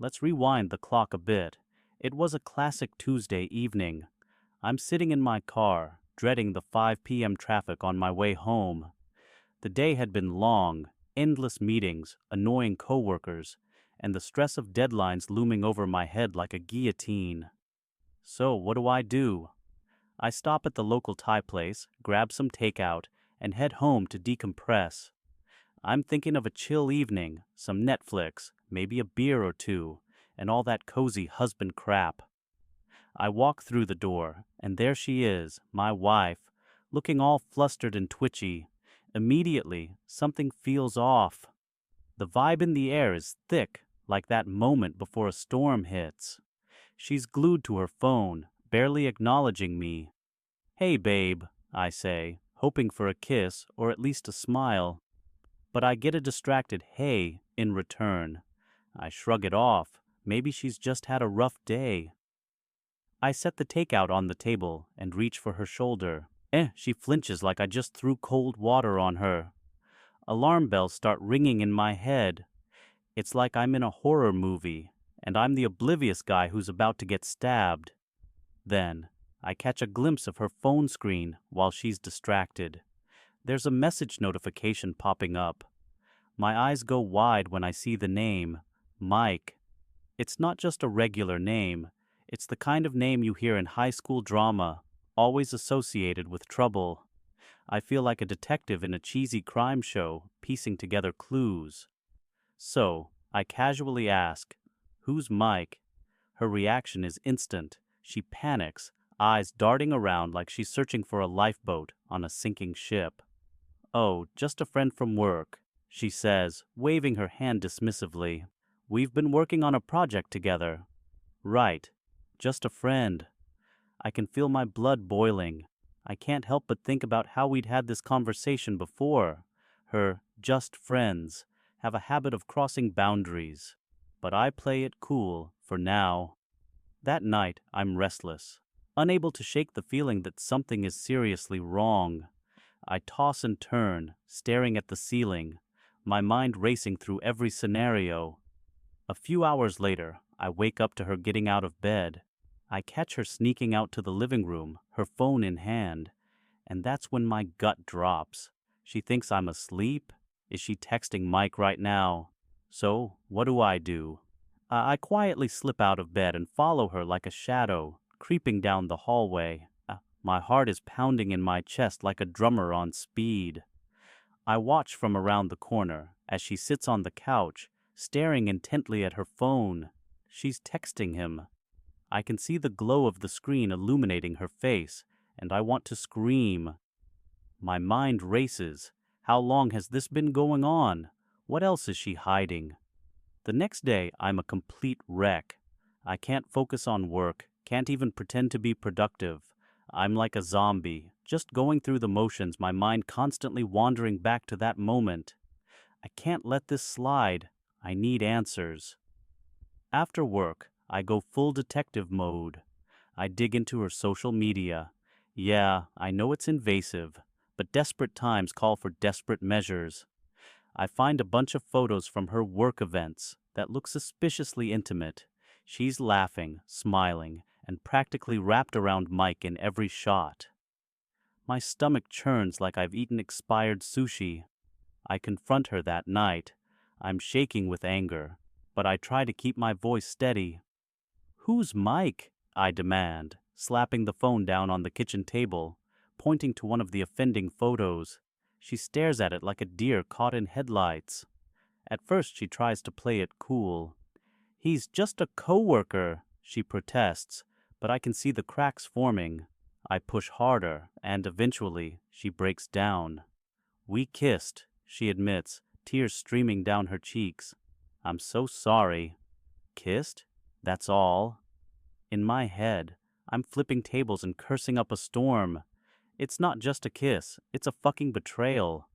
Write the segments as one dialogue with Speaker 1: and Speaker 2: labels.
Speaker 1: let's rewind the clock a bit. It was a classic Tuesday evening. I'm sitting in my car, dreading the 5 p.m. traffic on my way home. The day had been long, endless meetings, annoying coworkers, and the stress of deadlines looming over my head like a guillotine. So, what do? I stop at the local Thai place, grab some takeout, and head home to decompress. I'm thinking of a chill evening, some Netflix, maybe a beer or two, and all that cozy husband crap. I walk through the door, and there she is, my wife, looking all flustered and twitchy. Immediately, something feels off. The vibe in the air is thick, like that moment before a storm hits. She's glued to her phone, barely acknowledging me. "Hey, babe," I say, hoping for a kiss or at least a smile. But I get a distracted "hey" in return. I shrug it off. Maybe she's just had a rough day. I set the takeout on the table and reach for her shoulder. She flinches like I just threw cold water on her. Alarm bells start ringing in my head. It's like I'm in a horror movie, and I'm the oblivious guy who's about to get stabbed. Then, I catch a glimpse of her phone screen while she's distracted. There's a message notification popping up. My eyes go wide when I see the name, Mike. It's not just a regular name. It's the kind of name you hear in high school drama, always associated with trouble. I feel like a detective in a cheesy crime show, piecing together clues. So, I casually ask, "Who's Mike?" Her reaction is instant. She panics, eyes darting around like she's searching for a lifeboat on a sinking ship. "Oh, just a friend from work," she says, waving her hand dismissively. "We've been working on a project together." "Right. Just a friend." I can feel my blood boiling. I can't help but think about how we'd had this conversation before. Her just friends have a habit of crossing boundaries. But I play it cool, for now. That night, I'm restless, unable to shake the feeling that something is seriously wrong. I toss and turn, staring at the ceiling, my mind racing through every scenario. A few hours later, I wake up to her getting out of bed. I catch her sneaking out to the living room, her phone in hand, and that's when my gut drops. She thinks I'm asleep? Is she texting Mike right now? So, what do? I quietly slip out of bed and follow her like a shadow, creeping down the hallway. My heart is pounding in my chest like a drummer on speed. I watch from around the corner as she sits on the couch, staring intently at her phone. She's texting him. I can see the glow of the screen illuminating her face, and I want to scream. My mind races. How long has this been going on? What else is she hiding? The next day, I'm a complete wreck. I can't focus on work, can't even pretend to be productive. I'm like a zombie, just going through the motions, my mind constantly wandering back to that moment. I can't let this slide. I need answers. After work, I go full detective mode. I dig into her social media. Yeah, I know it's invasive, but desperate times call for desperate measures. I find a bunch of photos from her work events that look suspiciously intimate. She's laughing, smiling, and practically wrapped around Mike in every shot. My stomach churns like I've eaten expired sushi. I confront her that night. I'm shaking with anger, but I try to keep my voice steady. "Who's Mike?" I demand, slapping the phone down on the kitchen table, pointing to one of the offending photos. She stares at it like a deer caught in headlights. At first she tries to play it cool. "He's just a coworker," she protests, but I can see the cracks forming. I push harder, and eventually she breaks down. "We kissed," she admits, tears streaming down her cheeks. "I'm so sorry." "Kissed? That's all?" In my head, I'm flipping tables and cursing up a storm. It's not just a kiss, it's a fucking betrayal.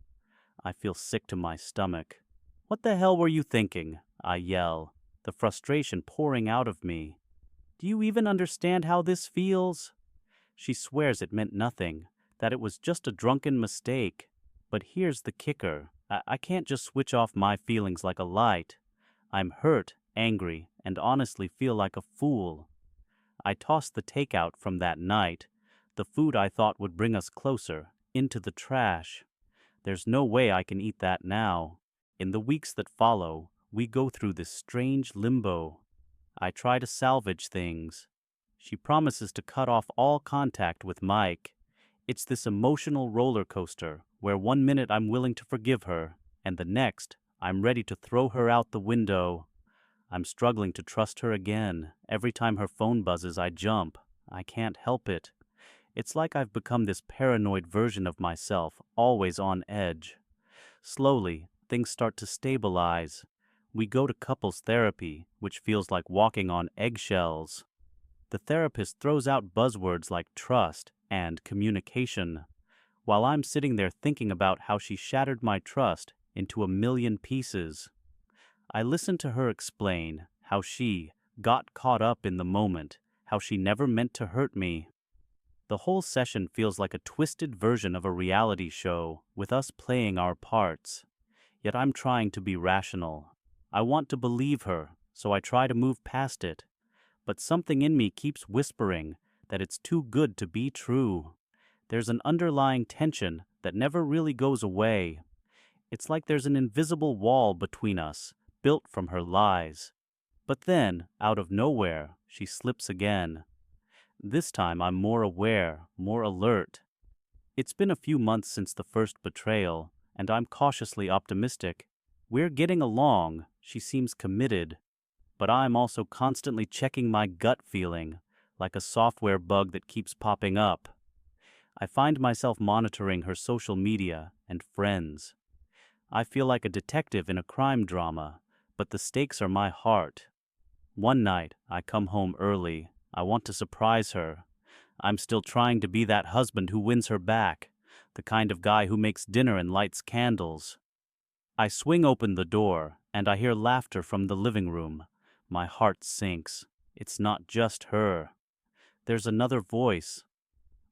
Speaker 1: I feel sick to my stomach. "What the hell were you thinking?" I yell, the frustration pouring out of me. "Do you even understand how this feels?" She swears it meant nothing, that it was just a drunken mistake. But here's the kicker. I can't just switch off my feelings like a light. I'm hurt, angry, and honestly feel like a fool. I tossed the takeout from that night, the food I thought would bring us closer, into the trash. There's no way I can eat that now. In the weeks that follow, we go through this strange limbo. I try to salvage things. She promises to cut off all contact with Mike. It's this emotional roller coaster where one minute I'm willing to forgive her, and the next, I'm ready to throw her out the window. I'm struggling to trust her again. Every time her phone buzzes, I jump. I can't help it. It's like I've become this paranoid version of myself, always on edge. Slowly, things start to stabilize. We go to couples therapy, which feels like walking on eggshells. The therapist throws out buzzwords like trust and communication, while I'm sitting there thinking about how she shattered my trust into a million pieces. I listen to her explain how she got caught up in the moment, how she never meant to hurt me. The whole session feels like a twisted version of a reality show, with us playing our parts. Yet I'm trying to be rational. I want to believe her, so I try to move past it. But something in me keeps whispering that it's too good to be true. There's an underlying tension that never really goes away. It's like there's an invisible wall between us, built from her lies. But then, out of nowhere, she slips again. This time I'm more aware, more alert. It's been a few months since the first betrayal, and I'm cautiously optimistic. We're getting along, she seems committed. But I'm also constantly checking my gut feeling, like a software bug that keeps popping up. I find myself monitoring her social media and friends. I feel like a detective in a crime drama, but the stakes are my heart. One night, I come home early. I want to surprise her. I'm still trying to be that husband who wins her back, the kind of guy who makes dinner and lights candles. I swing open the door, and I hear laughter from the living room. My heart sinks. It's not just her. There's another voice.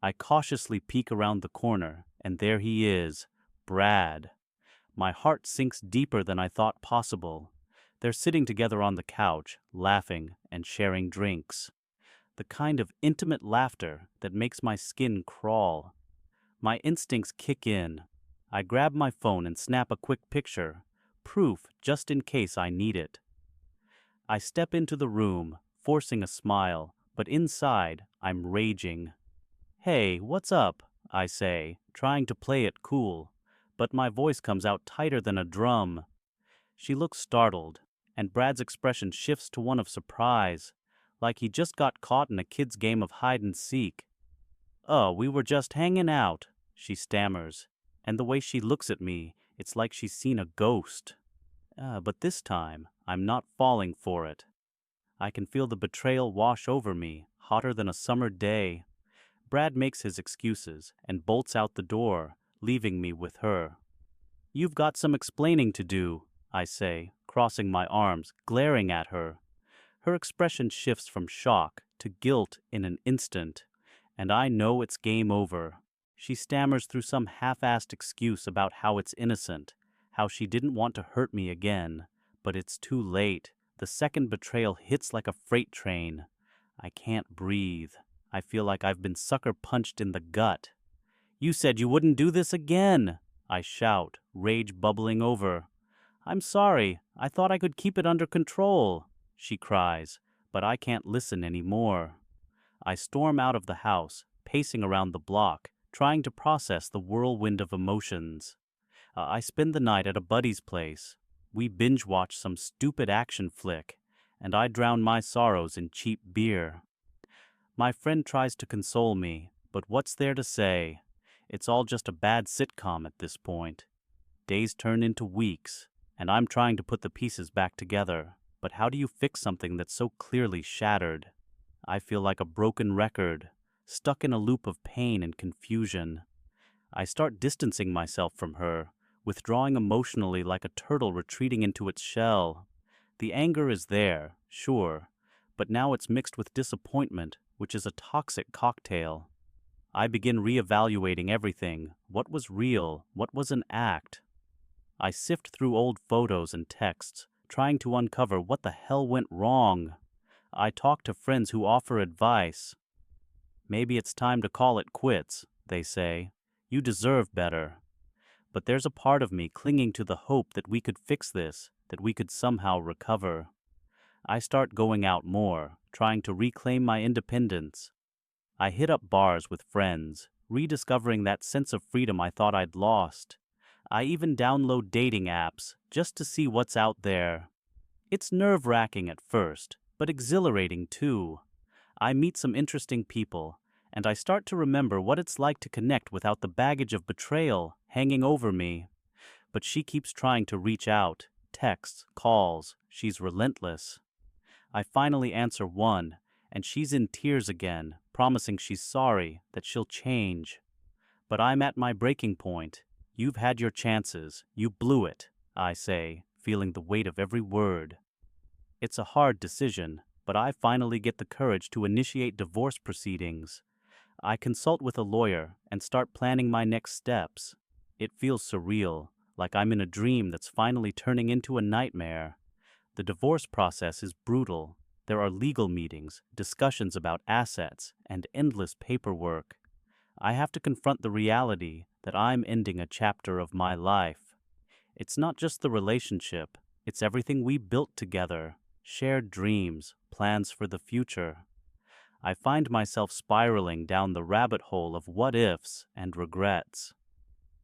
Speaker 1: I cautiously peek around the corner, and there he is, Brad. My heart sinks deeper than I thought possible. They're sitting together on the couch, laughing and sharing drinks. The kind of intimate laughter that makes my skin crawl. My instincts kick in. I grab my phone and snap a quick picture, proof just in case I need it. I step into the room, forcing a smile, but inside, I'm raging. "Hey, what's up?" I say, trying to play it cool, but my voice comes out tighter than a drum. She looks startled, and Brad's expression shifts to one of surprise, like he just got caught in a kid's game of hide-and-seek. "Oh, we were just hanging out," she stammers, and the way she looks at me, it's like she's seen a ghost. But this time, I'm not falling for it. I can feel the betrayal wash over me, hotter than a summer day. Brad makes his excuses and bolts out the door, leaving me with her. "You've got some explaining to do," I say, crossing my arms, glaring at her. Her expression shifts from shock to guilt in an instant, and I know it's game over. She stammers through some half-assed excuse about how it's innocent, how she didn't want to hurt me again, but it's too late. The second betrayal hits like a freight train. I can't breathe. I feel like I've been sucker punched in the gut. "You said you wouldn't do this again," I shout, rage bubbling over. "I'm sorry. I thought I could keep it under control," she cries, but I can't listen anymore. I storm out of the house, pacing around the block, trying to process the whirlwind of emotions. I spend the night at a buddy's place. We binge-watch some stupid action flick, and I drown my sorrows in cheap beer. My friend tries to console me, but what's there to say? It's all just a bad sitcom at this point. Days turn into weeks, and I'm trying to put the pieces back together. But how do you fix something that's so clearly shattered? I feel like a broken record, stuck in a loop of pain and confusion. I start distancing myself from her, withdrawing emotionally like a turtle retreating into its shell. The anger is there, sure, but now it's mixed with disappointment, which is a toxic cocktail. I begin reevaluating everything. What was real? What was an act? I sift through old photos and texts, trying to uncover what the hell went wrong. I talk to friends who offer advice. Maybe it's time to call it quits, they say. You deserve better. But there's a part of me clinging to the hope that we could fix this, that we could somehow recover. I start going out more, trying to reclaim my independence. I hit up bars with friends, rediscovering that sense of freedom I thought I'd lost. I even download dating apps just to see what's out there. It's nerve-wracking at first, but exhilarating too. I meet some interesting people, and I start to remember what it's like to connect without the baggage of betrayal hanging over me. But she keeps trying to reach out, texts, calls, she's relentless. I finally answer one, and she's in tears again, promising she's sorry, that she'll change. But I'm at my breaking point. You've had your chances, you blew it, I say, feeling the weight of every word. It's a hard decision, but I finally get the courage to initiate divorce proceedings. I consult with a lawyer and start planning my next steps. It feels surreal, like I'm in a dream that's finally turning into a nightmare. The divorce process is brutal. There are legal meetings, discussions about assets, and endless paperwork. I have to confront the reality that I'm ending a chapter of my life. It's not just the relationship, it's everything we built together, shared dreams, plans for the future. I find myself spiraling down the rabbit hole of what-ifs and regrets.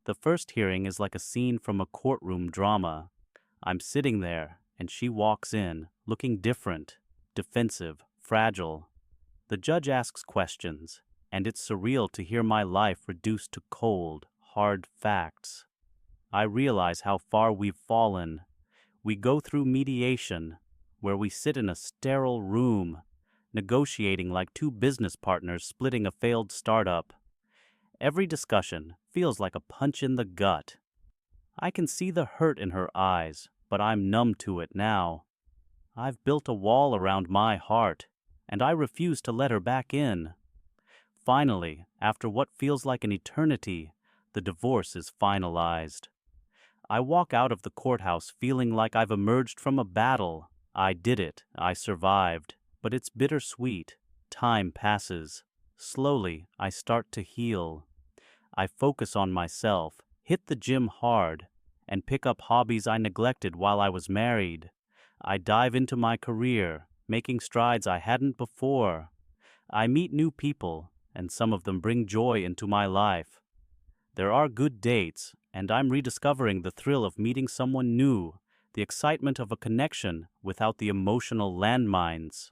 Speaker 1: The first hearing is like a scene from a courtroom drama. I'm sitting there, and she walks in, looking different, defensive, fragile. The judge asks questions, and it's surreal to hear my life reduced to cold, hard facts. I realize how far we've fallen. We go through mediation, where we sit in a sterile room, negotiating like two business partners splitting a failed startup. Every discussion feels like a punch in the gut. I can see the hurt in her eyes, but I'm numb to it now. I've built a wall around my heart, and I refuse to let her back in. Finally, after what feels like an eternity, the divorce is finalized. I walk out of the courthouse feeling like I've emerged from a battle. I did it, I survived, but it's bittersweet. Time passes. Slowly, I start to heal. I focus on myself, hit the gym hard, and pick up hobbies I neglected while I was married. I dive into my career, making strides I hadn't before. I meet new people, and some of them bring joy into my life. There are good dates, and I'm rediscovering the thrill of meeting someone new, the excitement of a connection without the emotional landmines.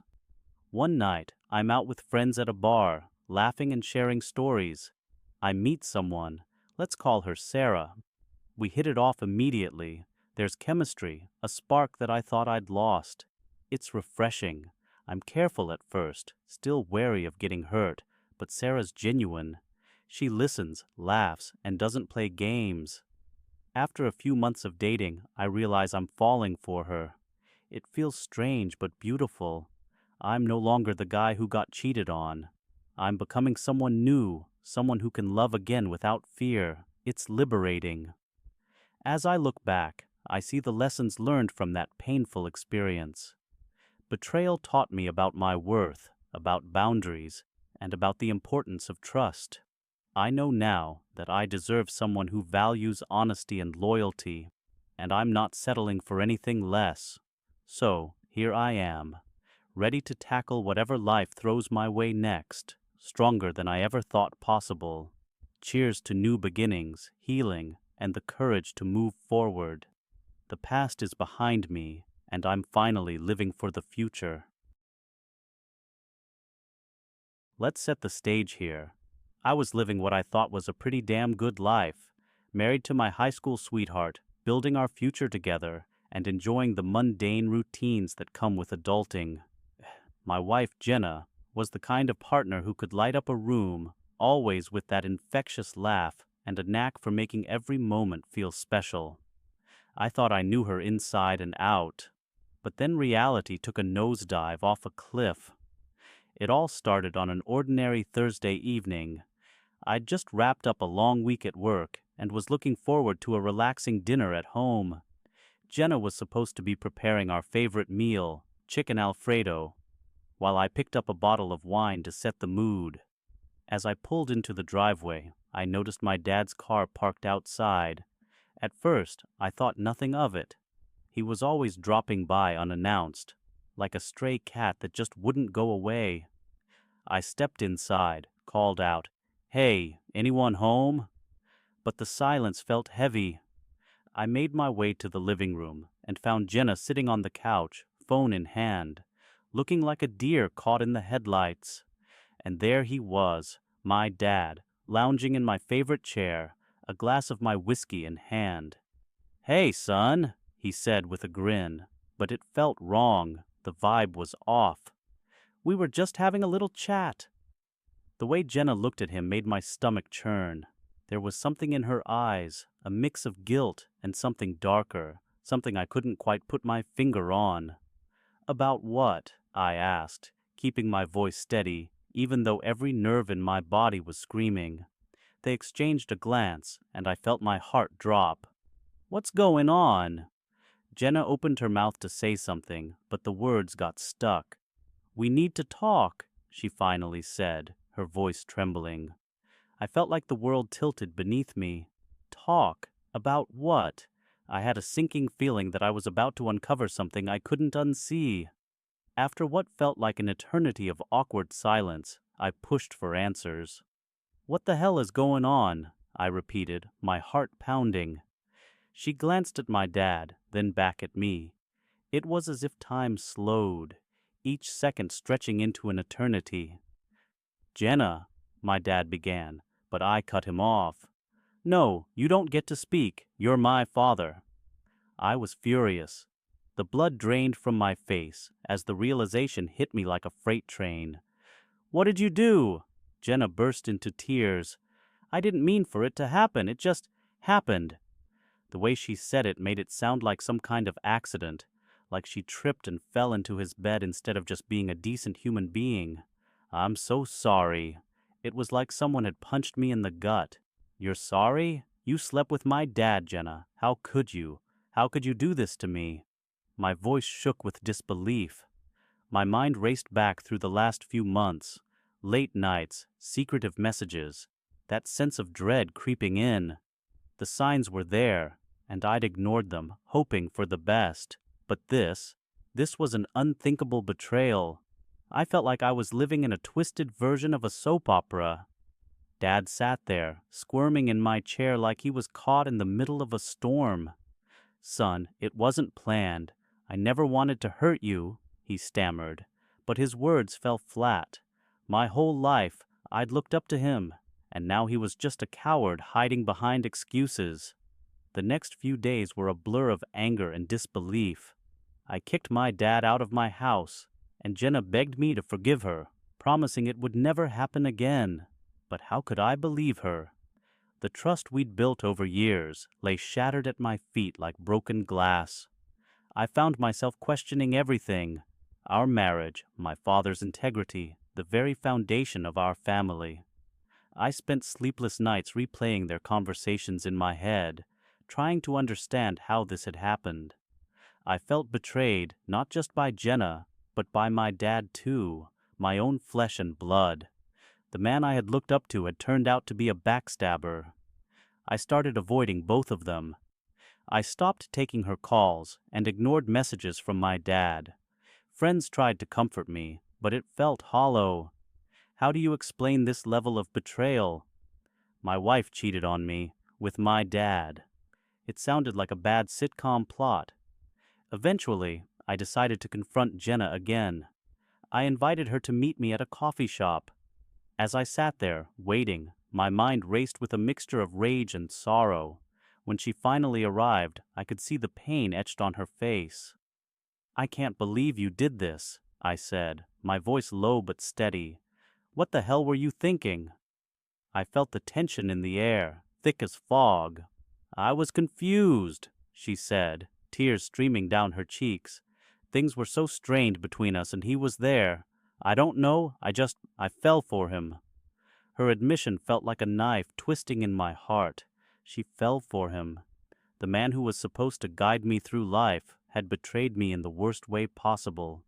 Speaker 1: One night, I'm out with friends at a bar, laughing and sharing stories. I meet someone, let's call her Sarah. We hit it off immediately. There's chemistry, a spark that I thought I'd lost. It's refreshing. I'm careful at first, still wary of getting hurt, but Sarah's genuine. She listens, laughs, and doesn't play games. After a few months of dating, I realize I'm falling for her. It feels strange but beautiful. I'm no longer the guy who got cheated on. I'm becoming someone new, someone who can love again without fear. It's liberating. As I look back, I see the lessons learned from that painful experience. Betrayal taught me about my worth, about boundaries, and about the importance of trust. I know now that I deserve someone who values honesty and loyalty, and I'm not settling for anything less. So, here I am, ready to tackle whatever life throws my way next, stronger than I ever thought possible. Cheers to new beginnings, healing, and the courage to move forward. The past is behind me, and I'm finally living for the future. Let's set the stage here. I was living what I thought was a pretty damn good life, married to my high school sweetheart, building our future together, and enjoying the mundane routines that come with adulting. My wife, Jenna, was the kind of partner who could light up a room, always with that infectious laugh and a knack for making every moment feel special. I thought I knew her inside and out, but then reality took a nosedive off a cliff. It all started on an ordinary Thursday evening. I'd just wrapped up a long week at work and was looking forward to a relaxing dinner at home. Jenna was supposed to be preparing our favorite meal, chicken Alfredo, while I picked up a bottle of wine to set the mood. As I pulled into the driveway, I noticed my dad's car parked outside. At first, I thought nothing of it. He was always dropping by unannounced, like a stray cat that just wouldn't go away. I stepped inside, called out, "Hey, anyone home?" But the silence felt heavy. I made my way to the living room and found Jenna sitting on the couch, phone in hand, looking like a deer caught in the headlights. And there he was, my dad, lounging in my favorite chair, a glass of my whiskey in hand. "Hey, son," he said with a grin, but it felt wrong. The vibe was off. "We were just having a little chat." The way Jenna looked at him made my stomach churn. There was something in her eyes, a mix of guilt and something darker, something I couldn't quite put my finger on. "About what?" I asked, keeping my voice steady, even though every nerve in my body was screaming. They exchanged a glance, and I felt my heart drop. "What's going on?" Jenna opened her mouth to say something, but the words got stuck. "We need to talk," she finally said, her voice trembling. I felt like the world tilted beneath me. Talk? About what? I had a sinking feeling that I was about to uncover something I couldn't unsee. After what felt like an eternity of awkward silence, I pushed for answers. "What the hell is going on?" I repeated, my heart pounding. She glanced at my dad, then back at me. It was as if time slowed, each second stretching into an eternity. "Jenna," my dad began, but I cut him off. "No, you don't get to speak. You're my father." I was furious. The blood drained from my face as the realization hit me like a freight train. "What did you do?" Jenna burst into tears. "I didn't mean for it to happen. It just happened." The way she said it made it sound like some kind of accident, like she tripped and fell into his bed instead of just being a decent human being. "I'm so sorry." It was like someone had punched me in the gut. "You're sorry? You slept with my dad, Jenna. How could you? How could you do this to me?" My voice shook with disbelief. My mind raced back through the last few months. Late nights, secretive messages, that sense of dread creeping in. The signs were there, and I'd ignored them, hoping for the best. But this was an unthinkable betrayal. I felt like I was living in a twisted version of a soap opera. Dad sat there, squirming in my chair like he was caught in the middle of a storm. "Son, it wasn't planned. I never wanted to hurt you," he stammered. But his words fell flat. My whole life, I'd looked up to him, and now he was just a coward hiding behind excuses. The next few days were a blur of anger and disbelief. I kicked my dad out of my house, and Jenna begged me to forgive her, promising it would never happen again. But how could I believe her? The trust we'd built over years lay shattered at my feet like broken glass. I found myself questioning everything: our marriage, my father's integrity, the very foundation of our family. I spent sleepless nights replaying their conversations in my head, trying to understand how this had happened. I felt betrayed, not just by Jenna, but by my dad too, my own flesh and blood. The man I had looked up to had turned out to be a backstabber. I started avoiding both of them. I stopped taking her calls and ignored messages from my dad. Friends tried to comfort me, but it felt hollow. How do you explain this level of betrayal? My wife cheated on me, with my dad. It sounded like a bad sitcom plot. Eventually, I decided to confront Jenna again. I invited her to meet me at a coffee shop. As I sat there, waiting, my mind raced with a mixture of rage and sorrow. When she finally arrived, I could see the pain etched on her face. "I can't believe you did this," I said, my voice low but steady. "What the hell were you thinking?" I felt the tension in the air, thick as fog. "I was confused," she said, tears streaming down her cheeks. "Things were so strained between us, and he was there. I don't know, I fell for him." Her admission felt like a knife twisting in my heart. She fell for him. The man who was supposed to guide me through life had betrayed me in the worst way possible.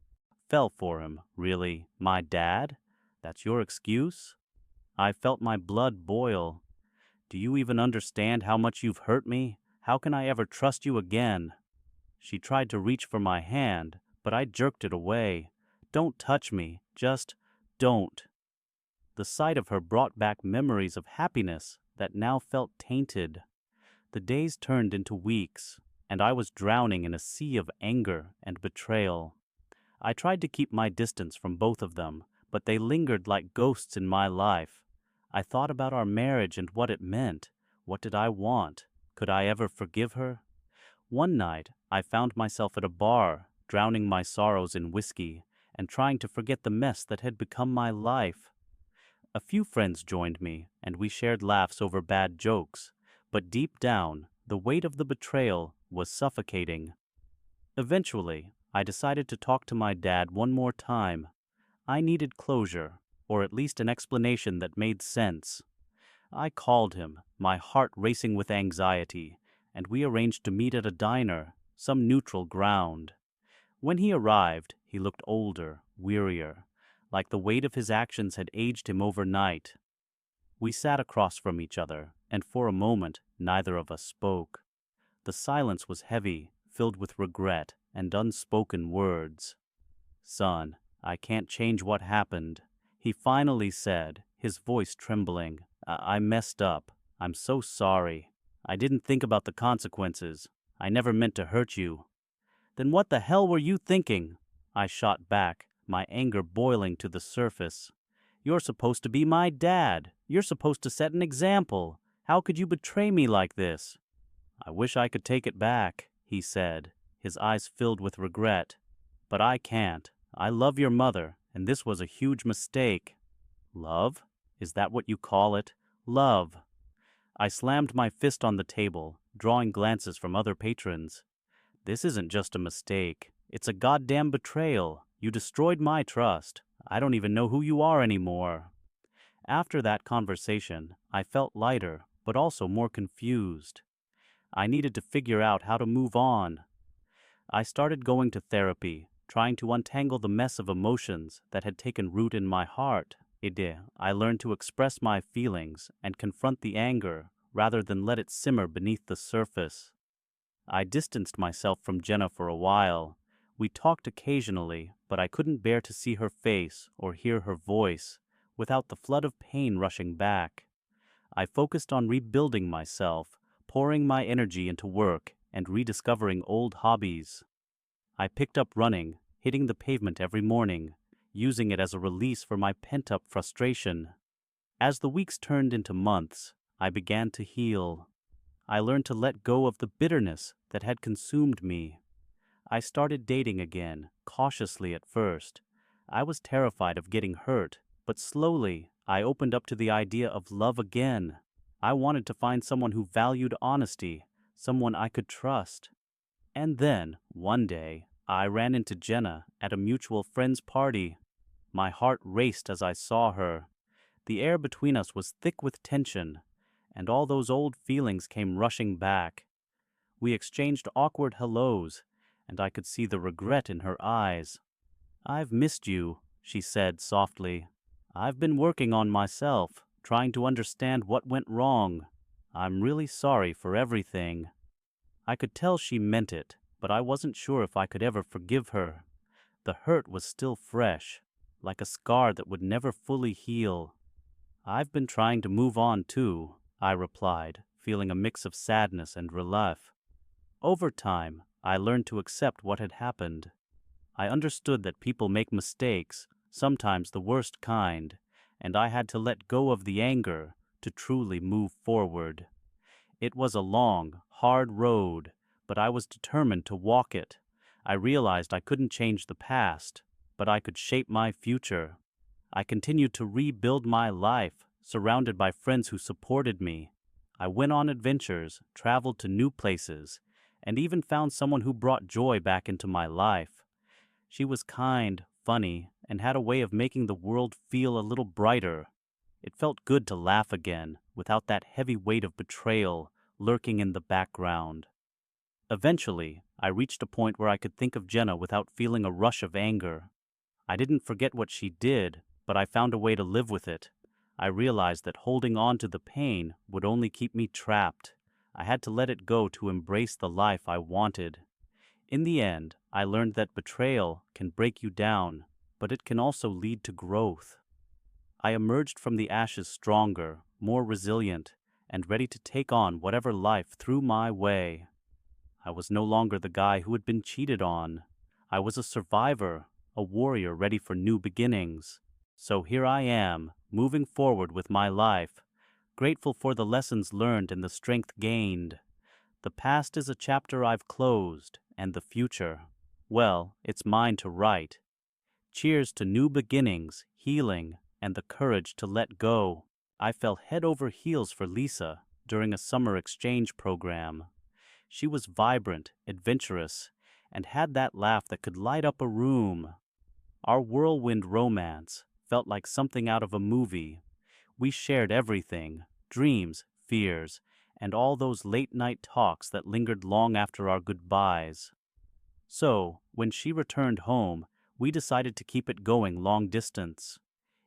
Speaker 1: Fell for him, really. My dad? That's your excuse? I felt my blood boil. Do you even understand how much you've hurt me? How can I ever trust you again? She tried to reach for my hand, but I jerked it away. Don't touch me. Just don't. The sight of her brought back memories of happiness that now felt tainted. The days turned into weeks, and I was drowning in a sea of anger and betrayal. I tried to keep my distance from both of them, but they lingered like ghosts in my life. I thought about our marriage and what it meant. What did I want? Could I ever forgive her? One night, I found myself at a bar, drowning my sorrows in whiskey, and trying to forget the mess that had become my life. A few friends joined me, and we shared laughs over bad jokes, but deep down, the weight of the betrayal was suffocating. Eventually, I decided to talk to my dad one more time. I needed closure, or at least an explanation that made sense. I called him, my heart racing with anxiety, and we arranged to meet at a diner, some neutral ground. When he arrived, he looked older, wearier, like the weight of his actions had aged him overnight. We sat across from each other, and for a moment neither of us spoke. The silence was heavy, filled with regret and unspoken words. "Son, I can't change what happened," he finally said, his voice trembling. I messed up. I'm so sorry. I didn't think about the consequences. I never meant to hurt you." "Then what the hell were you thinking?" I shot back, my anger boiling to the surface. "You're supposed to be my dad. You're supposed to set an example. How could you betray me like this?" "I wish I could take it back," he said, his eyes filled with regret. "But I can't. I love your mother, and this was a huge mistake." "Love? Is that what you call it? Love?" I slammed my fist on the table, drawing glances from other patrons. "This isn't just a mistake. It's a goddamn betrayal. You destroyed my trust. I don't even know who you are anymore." After that conversation, I felt lighter, but also more confused. I needed to figure out how to move on. I started going to therapy, trying to untangle the mess of emotions that had taken root in my heart. I learned to express my feelings and confront the anger rather than let it simmer beneath the surface. I distanced myself from Jenna for a while. We talked occasionally, but I couldn't bear to see her face or hear her voice without the flood of pain rushing back. I focused on rebuilding myself, pouring my energy into work and rediscovering old hobbies. I picked up running, hitting the pavement every morning, using it as a release for my pent-up frustration. As the weeks turned into months, I began to heal. I learned to let go of the bitterness that had consumed me. I started dating again, cautiously at first. I was terrified of getting hurt, but slowly I opened up to the idea of love again. I wanted to find someone who valued honesty, someone I could trust. And then, one day, I ran into Jenna at a mutual friend's party. My heart raced as I saw her. The air between us was thick with tension, and all those old feelings came rushing back. We exchanged awkward hellos, and I could see the regret in her eyes. "I've missed you," she said softly. "I've been working on myself, trying to understand what went wrong. I'm really sorry for everything." I could tell she meant it, but I wasn't sure if I could ever forgive her. The hurt was still fresh, like a scar that would never fully heal. "I've been trying to move on too," I replied, feeling a mix of sadness and relief. Over time, I learned to accept what had happened. I understood that people make mistakes, sometimes the worst kind, and I had to let go of the anger to truly move forward. It was a long, hard road, but I was determined to walk it. I realized I couldn't change the past, but I could shape my future. I continued to rebuild my life, surrounded by friends who supported me. I went on adventures, traveled to new places, and even found someone who brought joy back into my life. She was kind, funny, and had a way of making the world feel a little brighter. It felt good to laugh again, without that heavy weight of betrayal lurking in the background. Eventually, I reached a point where I could think of Jenna without feeling a rush of anger. I didn't forget what she did, but I found a way to live with it. I realized that holding on to the pain would only keep me trapped. I had to let it go to embrace the life I wanted. In the end, I learned that betrayal can break you down, but it can also lead to growth. I emerged from the ashes stronger, more resilient, and ready to take on whatever life threw my way. I was no longer the guy who had been cheated on. I was a survivor, a warrior ready for new beginnings. So here I am, moving forward with my life, grateful for the lessons learned and the strength gained. The past is a chapter I've closed, and the future, well, it's mine to write. Cheers to new beginnings, healing, and the courage to let go. I fell head over heels for Lisa during a summer exchange program. She was vibrant, adventurous, and had that laugh that could light up a room. Our whirlwind romance felt like something out of a movie. We shared everything, dreams, fears, and all those late-night talks that lingered long after our goodbyes. So, when she returned home, we decided to keep it going long distance.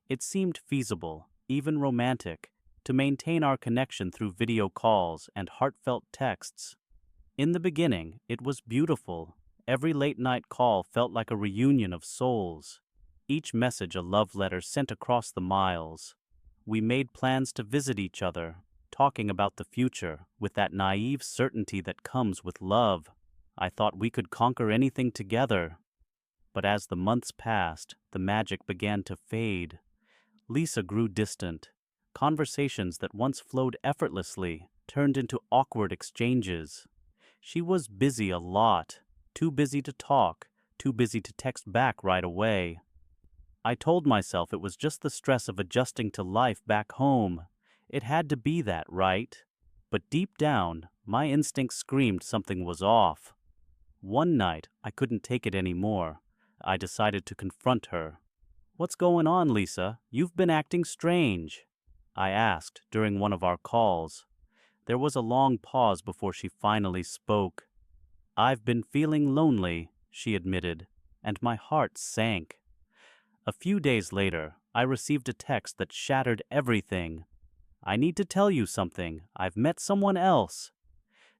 Speaker 1: It seemed feasible, even romantic, to maintain our connection through video calls and heartfelt texts. In the beginning, it was beautiful. Every late-night call felt like a reunion of souls. Each message a love letter sent across the miles. We made plans to visit each other, talking about the future with that naive certainty that comes with love. I thought we could conquer anything together. But as the months passed, the magic began to fade. Lisa grew distant. Conversations that once flowed effortlessly turned into awkward exchanges. She was busy a lot, too busy to talk, too busy to text back right away. I told myself it was just the stress of adjusting to life back home. It had to be that, right? But deep down, my instinct screamed something was off. One night, I couldn't take it anymore. I decided to confront her. "What's going on, Lisa? You've been acting strange," I asked during one of our calls. There was a long pause before she finally spoke. "I've been feeling lonely," she admitted, and my heart sank. A few days later, I received a text that shattered everything. "I need to tell you something. I've met someone else."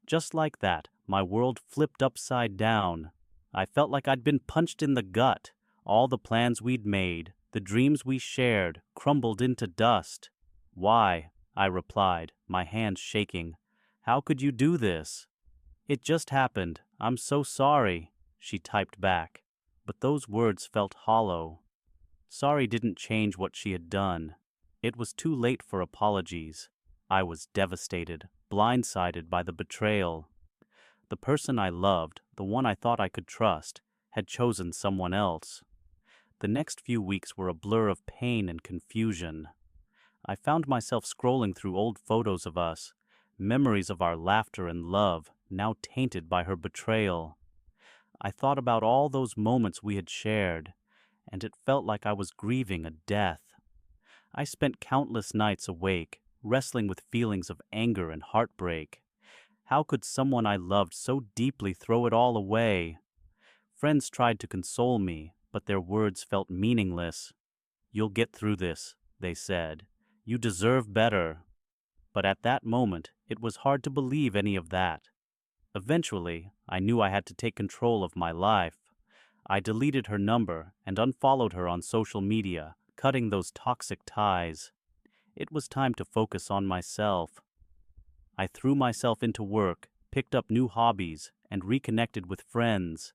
Speaker 1: Just like that, my world flipped upside down. I felt like I'd been punched in the gut. All the plans we'd made, the dreams we shared, crumbled into dust. "Why?" I replied, my hands shaking. "How could you do this?" "It just happened. I'm so sorry," she typed back. But those words felt hollow. Sorry didn't change what she had done. It was too late for apologies. I was devastated, blindsided by the betrayal. The person I loved, the one I thought I could trust, had chosen someone else. The next few weeks were a blur of pain and confusion. I found myself scrolling through old photos of us, memories of our laughter and love, now tainted by her betrayal. I thought about all those moments we had shared, and it felt like I was grieving a death. I spent countless nights awake, wrestling with feelings of anger and heartbreak. How could someone I loved so deeply throw it all away? Friends tried to console me, but their words felt meaningless. "You'll get through this," they said. "You deserve better." But at that moment, it was hard to believe any of that. Eventually, I knew I had to take control of my life. I deleted her number and unfollowed her on social media, cutting those toxic ties. It was time to focus on myself. I threw myself into work, picked up new hobbies, and reconnected with friends.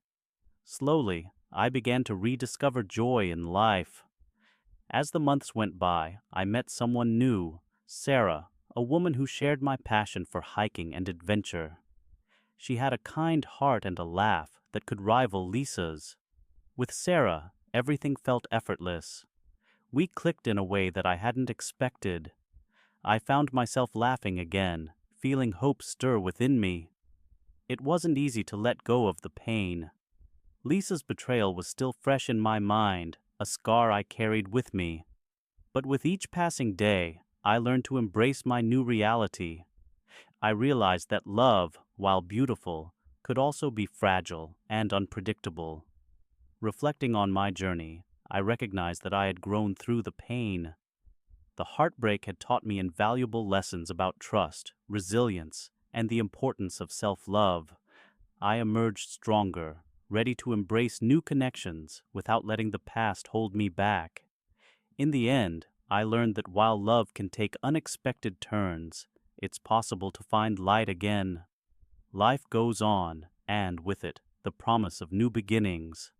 Speaker 1: Slowly, I began to rediscover joy in life. As the months went by, I met someone new, Sarah, a woman who shared my passion for hiking and adventure. She had a kind heart and a laugh that could rival Lisa's. With Sarah, everything felt effortless. We clicked in a way that I hadn't expected. I found myself laughing again, feeling hope stir within me. It wasn't easy to let go of the pain. Lisa's betrayal was still fresh in my mind, a scar I carried with me. But with each passing day, I learned to embrace my new reality. I realized that love, while beautiful, could also be fragile and unpredictable. Reflecting on my journey, I recognized that I had grown through the pain. The heartbreak had taught me invaluable lessons about trust, resilience, and the importance of self-love. I emerged stronger, ready to embrace new connections without letting the past hold me back. In the end, I learned that while love can take unexpected turns, it's possible to find light again. Life goes on, and with it, the promise of new beginnings.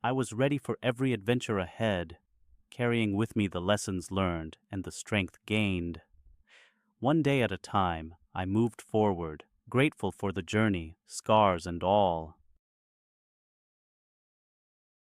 Speaker 1: I was ready for every adventure ahead, carrying with me the lessons learned and the strength gained. One day at a time, I moved forward, grateful for the journey, scars and all.